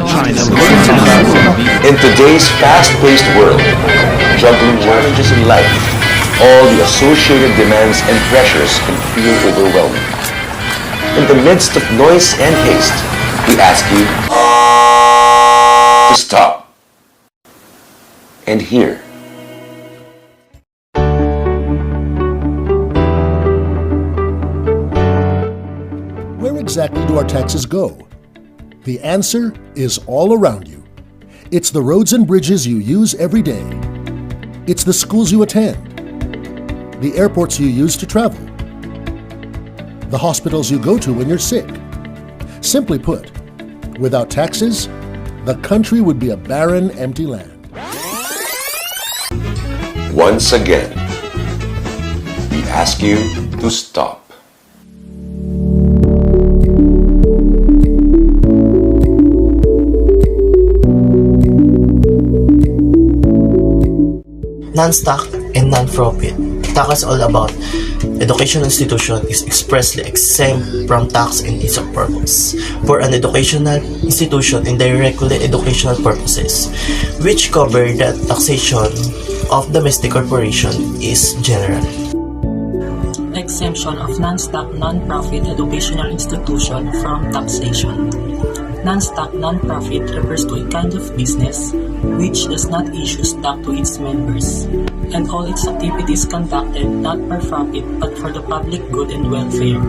In today's fast-paced world, juggling challenges in life, all the associated demands and pressures can feel overwhelming. In the midst of noise and haste, we ask you to stop and hear. Where exactly do our taxes go? The answer is all around you. It's the roads and bridges you use every day. It's the schools you attend, the airports you use to travel, the hospitals you go to when you're sick. Simply put, without taxes, the country would be a barren, empty land. Once again, we ask you to stop. Non-stock and non-profit. TAC is all about educational institution is expressly exempt from tax and its purpose for an educational institution and directly educational purposes, which cover the taxation of domestic corporation is general. Exemption of non-stock non-profit educational institution from taxation. Non-stock non-profit refers to a kind of business which does not issue stock to its members, and all its activities conducted not for profit but for the public good and welfare.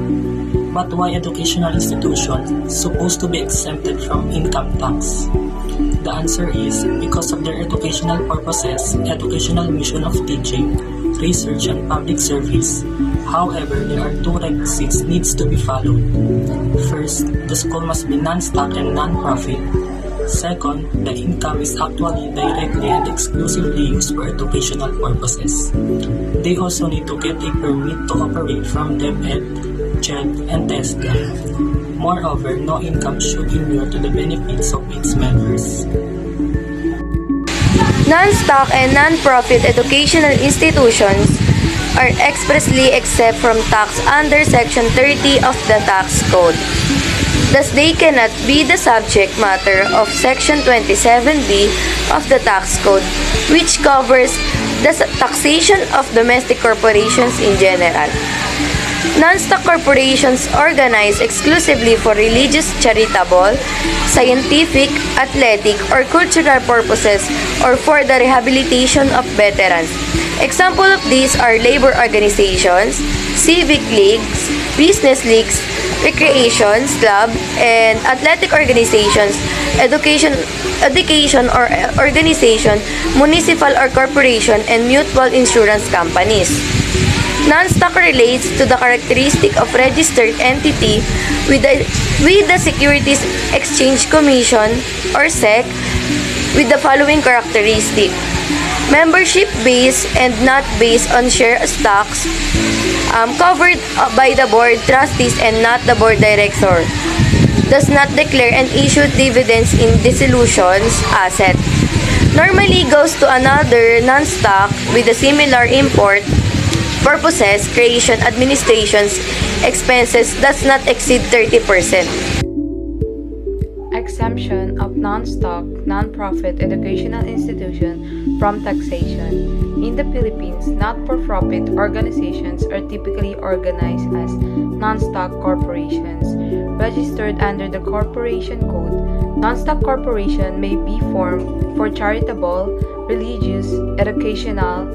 But why educational institutions supposed to be exempted from income tax? The answer is because of their educational purposes, educational mission of teaching, research, and public service. However, there are two requisites needs to be followed. First, the school must be non-stock and non-profit. Second, the income is actually directly and exclusively used for educational purposes. They also need to get a permit to operate from DepEd, JED, and TESDA. Moreover, no income should inure to the benefits of its members. Non-stock and non-profit educational institutions are expressly exempt from tax under Section 30 of the Tax Code. Thus, they cannot be the subject matter of Section 27B of the Tax Code, which covers the taxation of domestic corporations in general. Non-stock corporations organized exclusively for religious, charitable, scientific, athletic, or cultural purposes or for the rehabilitation of veterans. Example of these are labor organizations, civic leagues, business leagues, recreation club, and athletic organizations, education or organization, municipal or corporation, and mutual insurance companies. Non-stock relates to the characteristic of registered entity with the Securities Exchange Commission or SEC with the following characteristic: membership based and not based on share stocks, covered by the board trustees and not the board director, does not declare and issue dividends in dissolutions asset, normally goes to another non-stock with a similar import purposes, creation, administration's expenses does not exceed 30%. Exemption of non-stock, non-profit educational institution from taxation. In the Philippines, not-for-profit organizations are typically organized as non-stock corporations, registered under the Corporation Code. Non-stock corporation may be formed for charitable, religious, educational,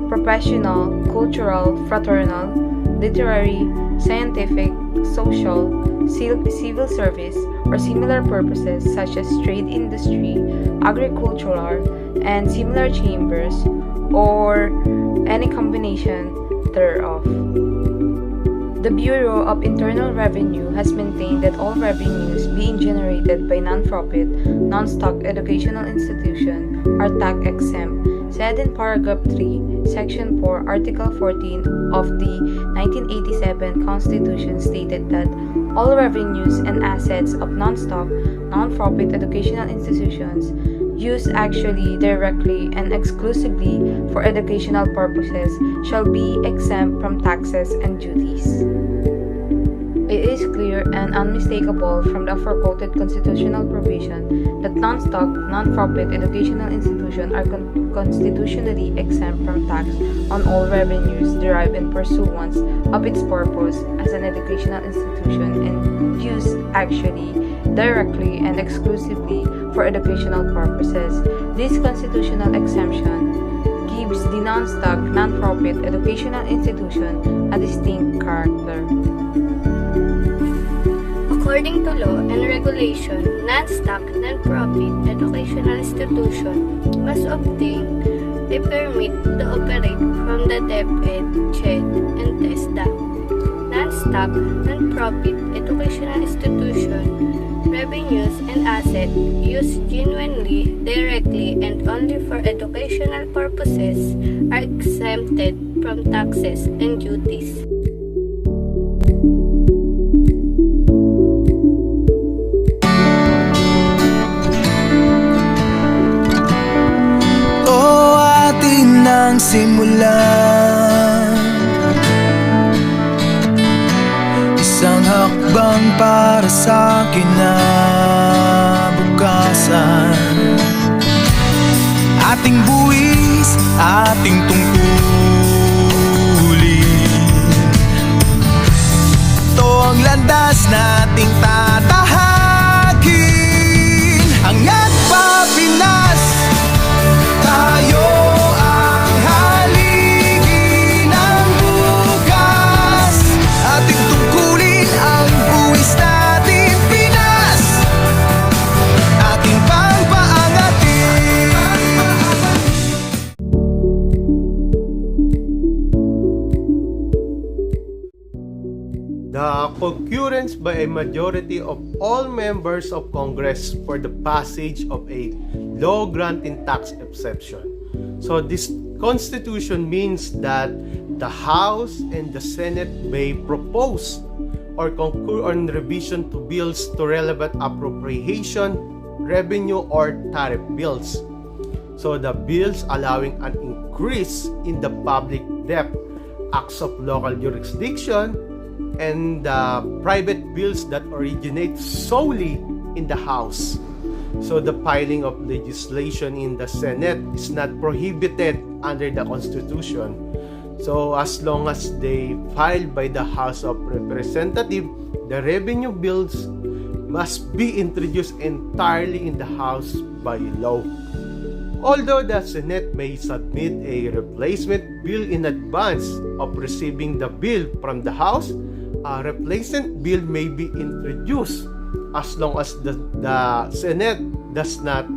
professional, cultural, fraternal, literary, scientific, social, civil service, or similar purposes such as trade industry, agricultural, and similar chambers, or any combination thereof. The Bureau of Internal Revenue has maintained that all revenues being generated by non-profit, non-stock educational institutions are tax-exempt, said in paragraph 3, section 4, article 14 of the 1987 Constitution stated that all revenues and assets of non-stock, non-profit educational institutions used actually, directly, and exclusively for educational purposes shall be exempt from taxes and duties. It is clear and unmistakable from the aforequoted constitutional provision that non-stock, non-profit educational institutions are constitutionally exempt from tax on all revenues derived in pursuance of its purpose as an educational institution and used actually, directly, and exclusively for educational purposes. This constitutional exemption gives the non-stock, non-profit educational institution a distinct character. According to law and regulation, non-stock, non-profit educational institution must obtain a permit to operate from the DepEd, CHED, and TESDA. Non-stock, non-profit educational institution revenues and assets used genuinely, directly, and only for educational purposes are exempted from taxes and duties. Nang simulan, isang hakbang para sa kinabukasan. Ating buwis, ating tungkulin. Ito ang landas nating tatahagin. Angat pa Pinas, tayo the concurrence by a majority of all members of Congress for the passage of a law granting tax exception. So this constitution means that the House and the Senate may propose or concur on revision to bills to relevant appropriation, revenue, or tariff bills. So the bills allowing an increase in the public debt, acts of local jurisdiction, and private bills that originate solely in the House. So the filing of legislation in the Senate is not prohibited under the Constitution. So as long as they filed by the House of Representatives, the revenue bills must be introduced entirely in the House by law. Although the Senate may submit a replacement bill in advance of receiving the bill from the House, a replacement bill may be introduced as long as the Senate does not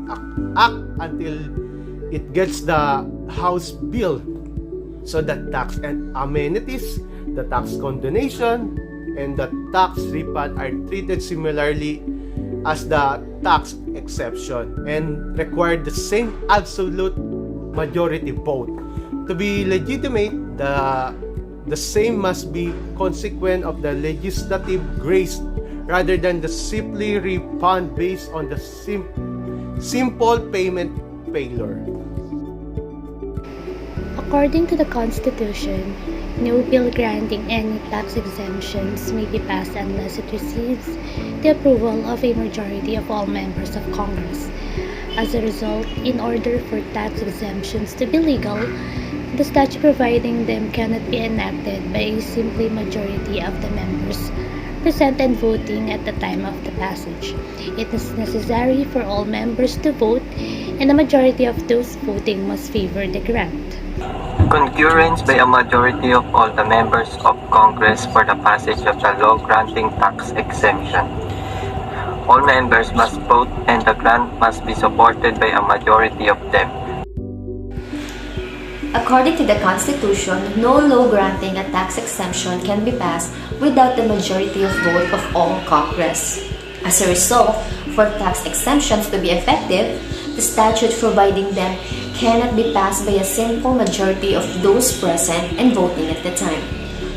act until it gets the House bill. So the tax and amenities, the tax condonation, and the tax refund are treated similarly as the tax exception and require the same absolute majority vote. To be legitimate, the same must be consequent of the legislative grace rather than the simply refund based on the simple payment failure. According to the Constitution, no bill granting any tax exemptions may be passed unless it receives the approval of a majority of all members of Congress. As a result, in order for tax exemptions to be legal, the statute providing them cannot be enacted by a simple majority of the members present and voting at the time of the passage. It is necessary for all members to vote, and a majority of those voting must favor the grant. Concurrence by a majority of all the members of Congress for the passage of the law granting tax exemption. All members must vote and the grant must be supported by a majority of them. According to the Constitution, no law granting a tax exemption can be passed without the majority of vote of all Congress. As a result, for tax exemptions to be effective, the statute providing them cannot be passed by a simple majority of those present and voting at the time.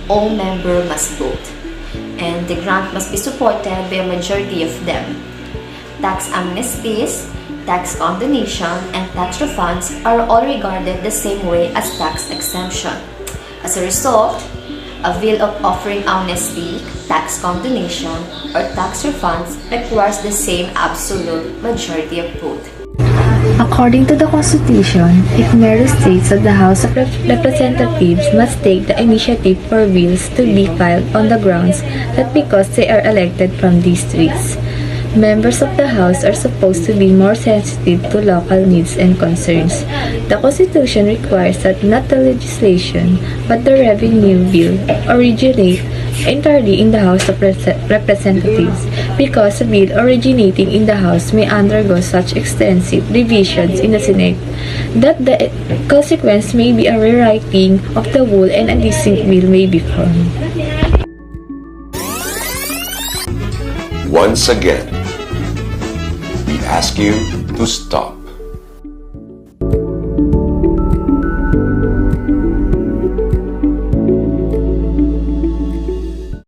All members must vote, and the grant must be supported by a majority of them. Tax amnesties, tax condonation, and tax refunds are all regarded the same way as tax exemption. As a result, A bill of offering amnesty, tax condonation, or tax refunds requires the same absolute majority of vote. According to the Constitution, it merely states that the House of Representatives must take the initiative for bills to be filed on the grounds that because they are elected from districts, members of the House are supposed to be more sensitive to local needs and concerns. The Constitution requires that not the legislation, but the revenue bill originate entirely in the House of Representatives, because a bill originating in the House may undergo such extensive revisions in the Senate that the consequence may be a rewriting of the whole and a distinct bill may be formed. Once again, we ask you to stop.